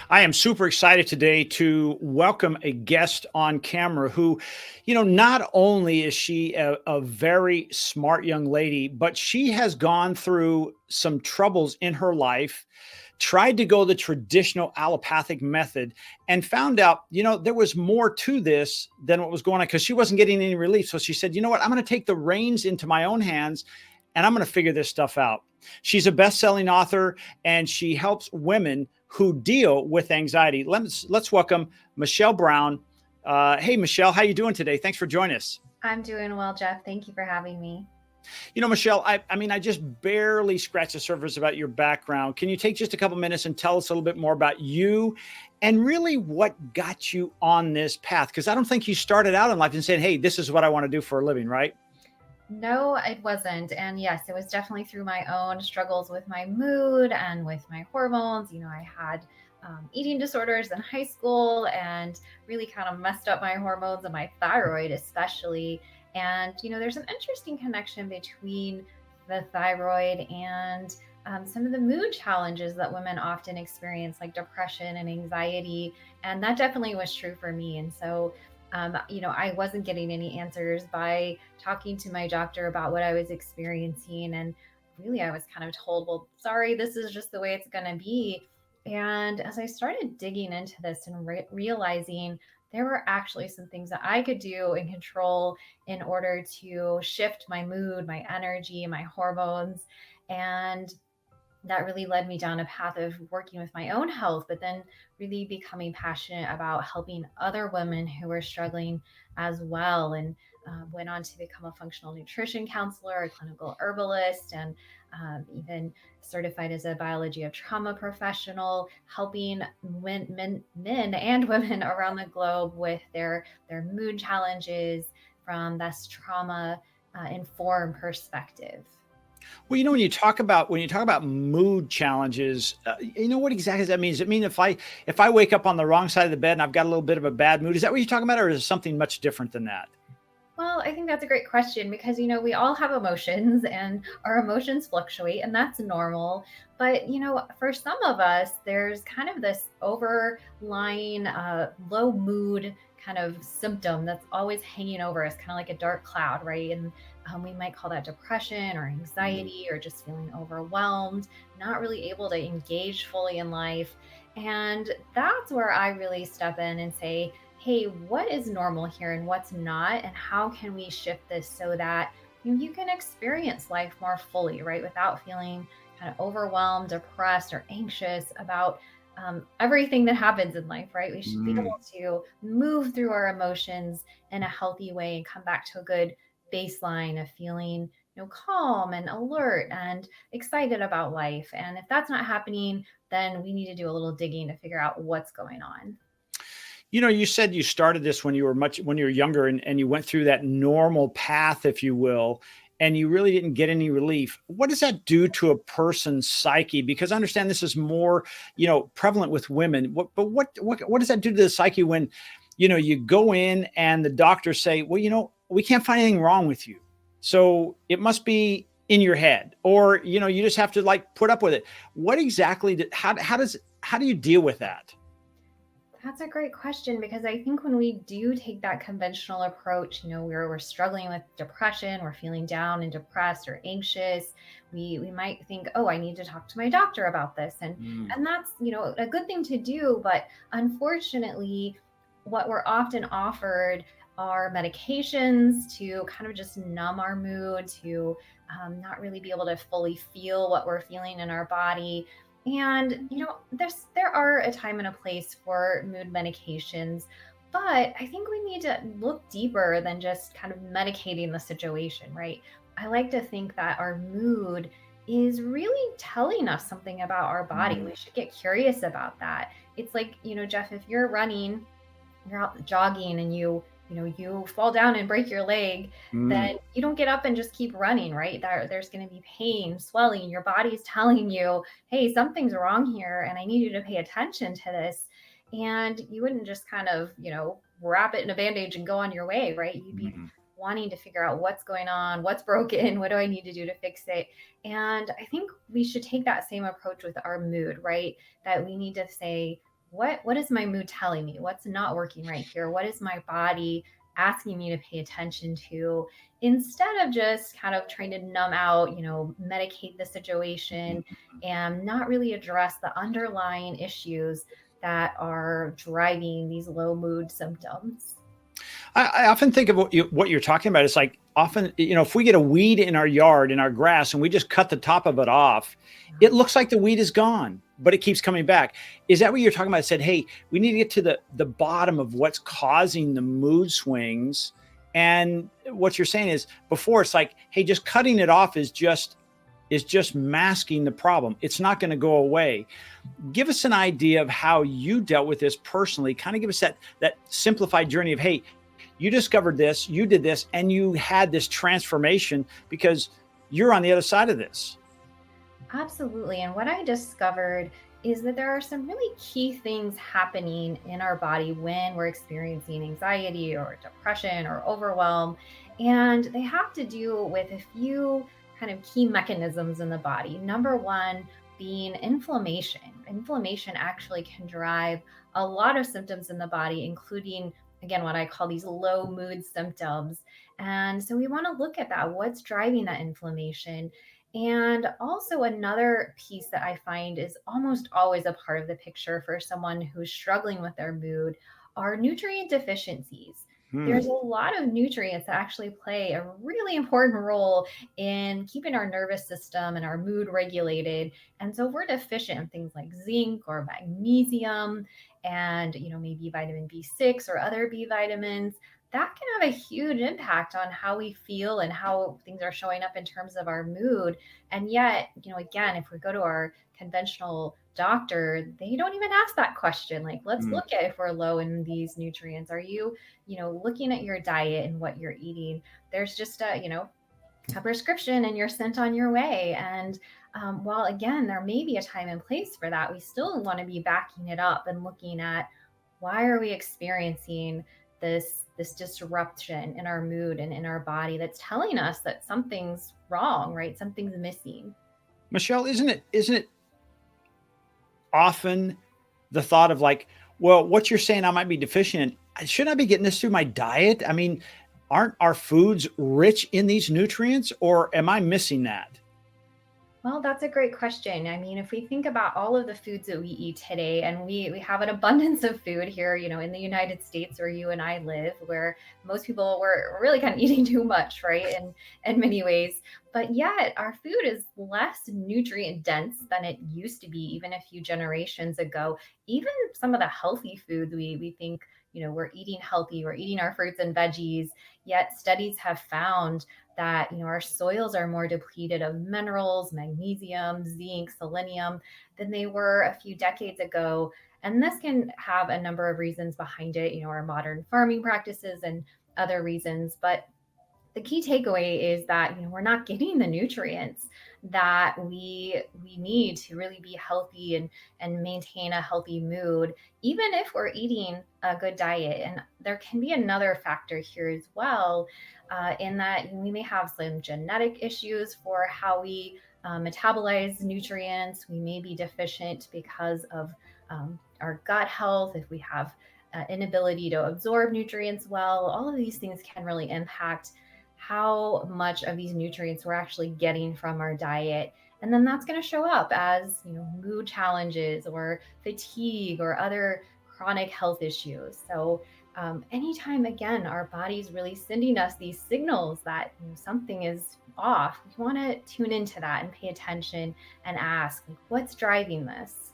I am super excited today to welcome a guest on camera who, not only is she a very smart young lady, but she has gone through some troubles in her life, tried to go the traditional allopathic method, and found out, there was more to this than what was going on because she wasn't getting any relief. So she said, you know what, I'm going to take the reins into my own hands and I'm going to figure this stuff out. She's a best-selling author and she helps women who deal with anxiety. Let's welcome Michelle Brown. Hey, Michelle, how you doing today? Thanks for joining us. I'm doing well, Jeff. Thank you for having me. Michelle, I just barely scratched the surface about your background. Can you take just a couple minutes and tell us a little bit more about you and really what got you on this path? Because I don't think you started out in life and said, hey, this is what I want to do for a living, right? No, it wasn't. And yes, it was definitely through my own struggles with my mood and with my hormones. I had eating disorders in high school and really kind of messed up my hormones and my thyroid, especially. And, there's an interesting connection between the thyroid and some of the mood challenges that women often experience, like depression and anxiety. And that definitely was true for me. And so, I wasn't getting any answers by talking to my doctor about what I was experiencing. And really, I was kind of told, well, sorry, this is just the way it's going to be. And as I started digging into this and realizing there were actually some things that I could do and control in order to shift my mood, my energy, my hormones. And that really led me down a path of working with my own health, but then really becoming passionate about helping other women who were struggling as well. And went on to become a functional nutrition counselor, a clinical herbalist, and even certified as a biology of trauma professional, helping men and women around the globe with their mood challenges from this trauma informed perspective. Well, when you talk about mood challenges, what exactly does that mean? Does it mean if I wake up on the wrong side of the bed and I've got a little bit of a bad mood, is that what you're talking about, or is it something much different than that? Well, I think that's a great question because, we all have emotions and our emotions fluctuate, and that's normal. But, for some of us, there's kind of this overlying low mood kind of symptom that's always hanging over us, kind of like a dark cloud, right? And we might call that depression or anxiety or just feeling overwhelmed, not really able to engage fully in life. And that's where I really step in and say, hey, what is normal here and what's not? And how can we shift this so that you can experience life more fully, right? Without feeling kind of overwhelmed, depressed, or anxious about everything that happens in life, right? We should be Mm. able to move through our emotions in a healthy way and come back to a good baseline of feeling calm and alert and excited about life. And if that's not happening, then we need to do a little digging to figure out what's going on. You said you started this when you were younger and you went through that normal path, if you will, and you really didn't get any relief. What does that do to a person's psyche? Because I understand this is more, prevalent with women. What does that do to the psyche when, you go in and the doctors say, well, we can't find anything wrong with you. So it must be in your head, or, you just have to like put up with it. What exactly, how do you deal with that? That's a great question because I think when we do take that conventional approach, we're struggling with depression, we're feeling down and depressed or anxious, we might think, oh, I need to talk to my doctor about this, and Mm. that's a good thing to do, but unfortunately, what we're often offered are medications to kind of just numb our mood, to not really be able to fully feel what we're feeling in our body. And there are a time and a place for mood medications, but I think we need to look deeper than just kind of medicating the situation, right? I like to think that our mood is really telling us something about our body. Mm. We should get curious about that. It's like, Jeff, if you're running, you're out jogging and you fall down and break your leg, Mm. then you don't get up and just keep running, right? There's going to be pain, swelling. Your body's telling you, hey, something's wrong here and I need you to pay attention to this. And you wouldn't just kind of wrap it in a bandage and go on your way, right? You'd be Mm. wanting to figure out what's going on, what's broken, what do I need to do to fix it. And I think we should take that same approach with our mood, right? That we need to say, what is my mood telling me? What's not working right here? What is my body asking me to pay attention to, instead of just kind of trying to numb out, medicate the situation and not really address the underlying issues that are driving these low mood symptoms. I often think of what you're talking about. It's like often, if we get a weed in our yard, in our grass, and we just cut the top of it off, it looks like the weed is gone, but it keeps coming back. Is that what you're talking about? I said, hey, we need to get to the bottom of what's causing the mood swings. And what you're saying is before it's like, hey, just cutting it off is just masking the problem. It's not going to go away. Give us an idea of how you dealt with this personally. Kind of give us that simplified journey of, hey, you discovered this, you did this, and you had this transformation because you're on the other side of this. Absolutely. And what I discovered is that there are some really key things happening in our body when we're experiencing anxiety or depression or overwhelm. And they have to do with a few kind of key mechanisms in the body. Number one being inflammation. Inflammation actually can drive a lot of symptoms in the body, including, again, what I call these low mood symptoms. And so we want to look at that. What's driving that inflammation? And also, another piece that I find is almost always a part of the picture for someone who's struggling with their mood are nutrient deficiencies. There's Hmm. a lot of nutrients that actually play a really important role in keeping our nervous system and our mood regulated. And so, if we're deficient in things like zinc or magnesium and, maybe vitamin B6 or other B vitamins, that can have a huge impact on how we feel and how things are showing up in terms of our mood. And yet, again, if we go to our conventional doctor, they don't even ask that question. Like, let's Hmm. look at if we're low in these nutrients. Are you, looking at your diet and what you're eating? There's just a prescription and you're sent on your way. And while again, there may be a time and place for that, we still want to be backing it up and looking at why are we experiencing this disruption in our mood and in our body that's telling us that something's wrong, right? Something's missing. Michelle, isn't it often the thought of like, well, what you're saying I might be deficient in, shouldn't I be getting this through my diet? I mean, aren't our foods rich in these nutrients, or am I missing that? Well, that's a great question. I mean, if we think about all of the foods that we eat today, and we have an abundance of food here, in the United States where you and I live, where most people were really kind of eating too much, right? In many ways. But yet our food is less nutrient dense than it used to be even a few generations ago. Even some of the healthy foods we think, we're eating healthy, we're eating our fruits and veggies, yet studies have found that our soils are more depleted of minerals, magnesium, zinc, selenium than they were a few decades ago. And this can have a number of reasons behind it, our modern farming practices and other reasons. But the key takeaway is that we're not getting the nutrients that we need to really be healthy and maintain a healthy mood, even if we're eating a good diet. And there can be another factor here as well, in that we may have some genetic issues for how we metabolize nutrients. We may be deficient because of our gut health, if we have inability to absorb nutrients well. All of these things can really impact how much of these nutrients we're actually getting from our diet. And then that's going to show up as, mood challenges or fatigue or other chronic health issues. So, anytime again, our body's really sending us these signals that something is off, we want to tune into that and pay attention and ask, like, what's driving this?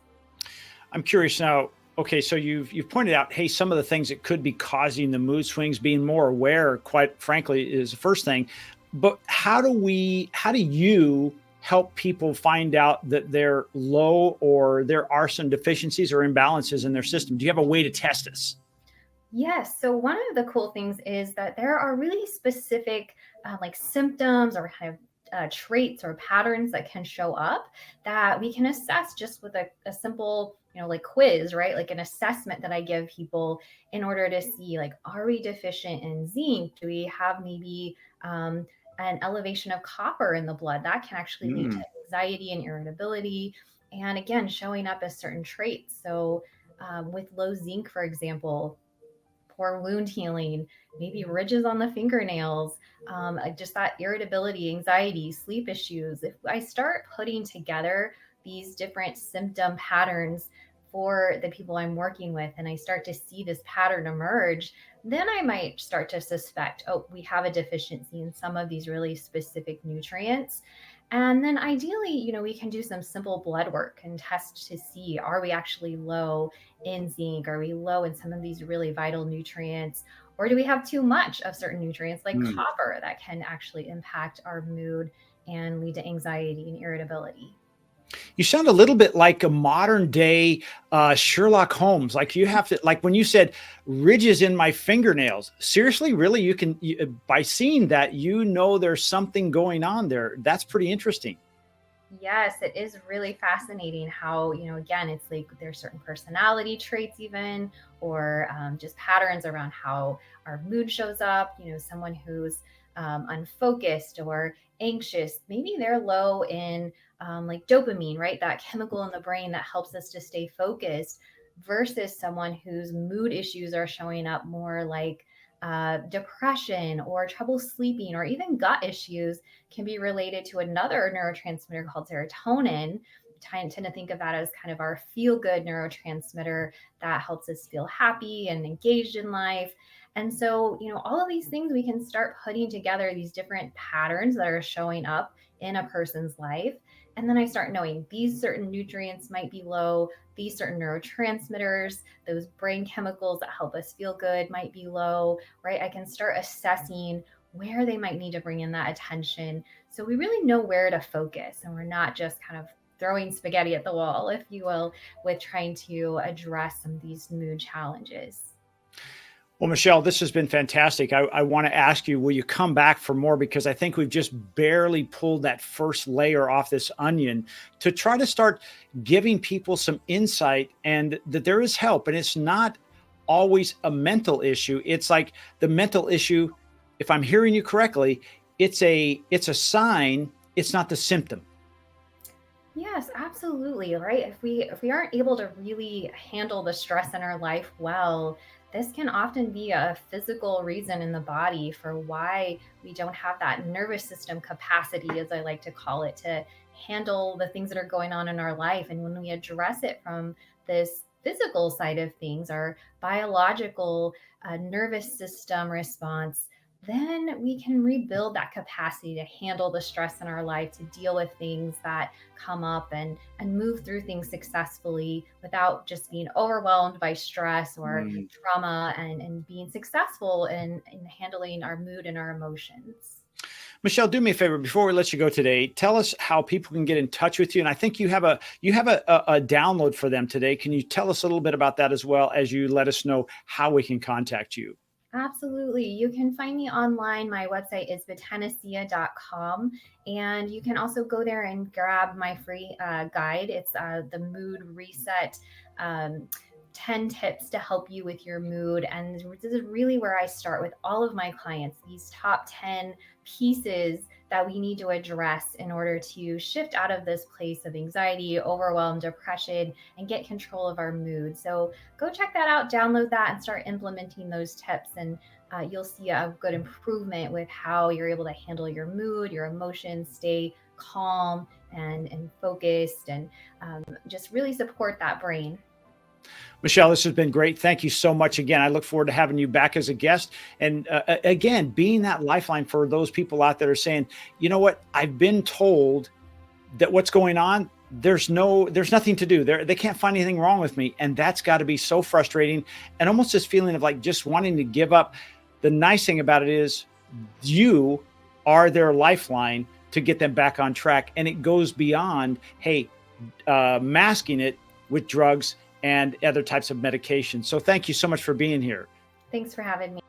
I'm curious now. Okay, so you've pointed out, hey, some of the things that could be causing the mood swings, being more aware, quite frankly, is the first thing. But how do you help people find out that they're low or there are some deficiencies or imbalances in their system? Do you have a way to test this? Yes. So one of the cool things is that there are really specific like symptoms or kind of traits or patterns that can show up that we can assess just with a simple, like quiz, right? Like an assessment that I give people in order to see, like, are we deficient in zinc? Do we have maybe an elevation of copper in the blood? That can actually lead to Mm. anxiety and irritability. And again, showing up as certain traits. So with low zinc, for example, poor wound healing, maybe ridges on the fingernails, just that irritability, anxiety, sleep issues. If I start putting together these different symptom patterns for the people I'm working with, and I start to see this pattern emerge, then I might start to suspect, oh, we have a deficiency in some of these really specific nutrients. And then ideally, we can do some simple blood work and test to see, are we actually low in zinc? Are we low in some of these really vital nutrients? Or do we have too much of certain nutrients like Mm. copper that can actually impact our mood and lead to anxiety and irritability? You sound a little bit like a modern day Sherlock Holmes. Like you have to, like when you said ridges in my fingernails. Seriously, really, by seeing that, there's something going on there. That's pretty interesting. Yes, it is really fascinating how, again, it's like there's certain personality traits, even, or just patterns around how our mood shows up. Someone who's unfocused or anxious, maybe they're low in like dopamine, right? That chemical in the brain that helps us to stay focused, versus someone whose mood issues are showing up more like depression or trouble sleeping, or even gut issues can be related to another neurotransmitter called serotonin. I tend to think of that as kind of our feel good neurotransmitter that helps us feel happy and engaged in life. And so, all of these things, we can start putting together these different patterns that are showing up in a person's life. And then I start knowing these certain nutrients might be low, these certain neurotransmitters, those brain chemicals that help us feel good might be low, right? I can start assessing where they might need to bring in that attention. So we really know where to focus, and we're not just kind of throwing spaghetti at the wall, if you will, with trying to address some of these mood challenges. Well, Michelle, this has been fantastic. I want to ask you, will you come back for more? Because I think we've just barely pulled that first layer off this onion to try to start giving people some insight and that there is help. And it's not always a mental issue. It's like the mental issue, if I'm hearing you correctly, it's a sign, it's not the symptom. Yes, absolutely, right? If we aren't able to really handle the stress in our life well, this can often be a physical reason in the body for why we don't have that nervous system capacity, as I like to call it, to handle the things that are going on in our life. And when we address it from this physical side of things, our biological nervous system response, then we can rebuild that capacity to handle the stress in our life, to deal with things that come up, and move through things successfully without just being overwhelmed by stress or Mm. trauma, and being successful in handling our mood and our emotions. Michelle, do me a favor before we let you go today. Tell us how people can get in touch with you. And I think you have a download for them today. Can you tell us a little bit about that as well as you let us know how we can contact you? Absolutely. You can find me online. My website is botanicea.com. And you can also go there and grab my free guide. It's the Mood Reset, um, 10 tips to help you with your mood. And this is really where I start with all of my clients, these top 10 pieces that we need to address in order to shift out of this place of anxiety, overwhelm, depression, and get control of our mood. So go check that out, download that, and start implementing those tips. And you'll see a good improvement with how you're able to handle your mood, your emotions, stay calm and focused, and just really support that brain. Michelle, this has been great. Thank you so much again. I look forward to having you back as a guest. And again, being that lifeline for those people out there saying, you know what, I've been told that what's going on, there's nothing to do. They can't find anything wrong with me. And that's got to be so frustrating. And almost this feeling of like just wanting to give up. The nice thing about it is you are their lifeline to get them back on track. And it goes beyond, hey, masking it with drugs and other types of medication. So thank you so much for being here. Thanks for having me.